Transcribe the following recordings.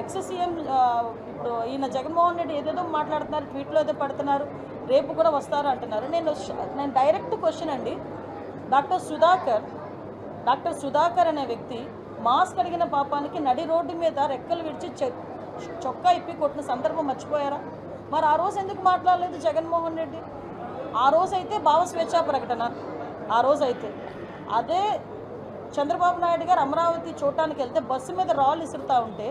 Ex CM ఇప్పుడు ఈయన జగన్మోహన్ రెడ్డి ఏదేదో మాట్లాడుతున్నారు, ట్వీట్లో ఏదో పడుతున్నారు, రేపు కూడా వస్తారు అంటున్నారు. నేను డైరెక్ట్ క్వశ్చన్ అండి, డాక్టర్ సుధాకర్ అనే వ్యక్తి మాస్క్ అడిగిన పాపానికి నడి రోడ్డు మీద రెక్కలు విడిచి చొక్కా ఇప్పి కొట్టిన సందర్భం మర్చిపోయారా? మరి ఆ రోజు ఎందుకు మాట్లాడలేదు జగన్మోహన్ రెడ్డి? ఆ రోజైతే భావ స్వేచ్ఛా ప్రకటన, ఆ రోజైతే అదే చంద్రబాబు నాయుడు గారు అమరావతి చూడటానికి వెళ్తే బస్సు మీద రాళ్ళు ఇసురుతూ ఉంటే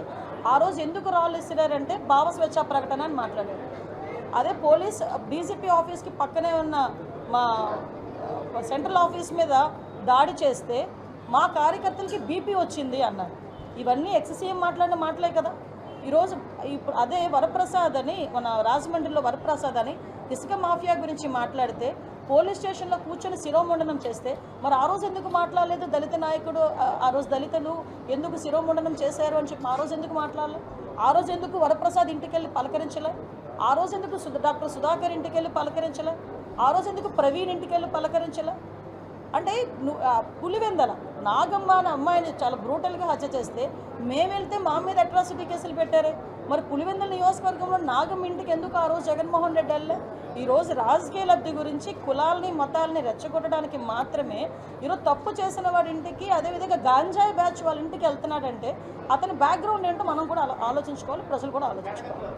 ఆ రోజు ఎందుకు రాళ్ళు ఇసిరారంటే భావ స్వేచ్ఛా ప్రకటన అని మాట్లాడారు. అదే పోలీస్ డీజీపీ ఆఫీస్కి పక్కనే ఉన్న మా సెంట్రల్ ఆఫీస్ మీద దాడి చేస్తే మా కార్యకర్తలకి బీపీ వచ్చింది అన్నారు. ఇవన్నీ ఎక్స్సీఎం మాట్లాడిన మాటలే కదా. ఈరోజు ఇప్పుడు అదే వరప్రసాద్ అని, మన రాజమండ్రిలో వరప్రసాద్ అని ఇసుక మాఫియా గురించి మాట్లాడితే పోలీస్ స్టేషన్లో కూర్చొని శిరోముండనం చేస్తే మరి ఆ రోజు ఎందుకు మాట్లాడలేదు? దళిత నాయకుడు ఆ రోజు దళితులు ఎందుకు శిరోముండనం చేశారు అని చెప్పి ఆ రోజు ఎందుకు మాట్లాడలేదు? ఆ రోజు ఎందుకు వరప్రసాద్ ఇంటికి వెళ్ళి పలకరించలే? ఆ రోజు ఎందుకు డాక్టర్ సుధాకర్ ఇంటికి వెళ్ళి పలకరించలే? ఆ రోజు ఎందుకు ప్రవీణ్ ఇంటికి వెళ్ళి పలకరించలే? అంటే పులివెందల నాగమ్మ అనే అమ్మాయిని చాలా బ్రూటల్గా హత్య చేస్తే మేము వెళ్తే మా మీద అట్రాసిటీ కేసులు పెట్టారే. మరి పులివెందల నియోజకవర్గంలో నాగమ్మ ఇంటికి ఎందుకు ఆ రోజు జగన్మోహన్ రెడ్డి వెళ్ళే? ఈరోజు రాజకీయ లబ్ధి గురించి కులాలని మతాలని రెచ్చగొట్టడానికి మాత్రమే ఈరోజు తప్పు చేసిన వాడి ఇంటికి, అదేవిధంగా గాంజాయి బ్యాచ్ వాళ్ళ ఇంటికి వెళ్తున్నాడంటే అతని బ్యాక్గ్రౌండ్ ఏంటో మనం కూడా ఆలోచించుకోవాలి, ప్రజలు కూడా ఆలోచించుకోవాలి.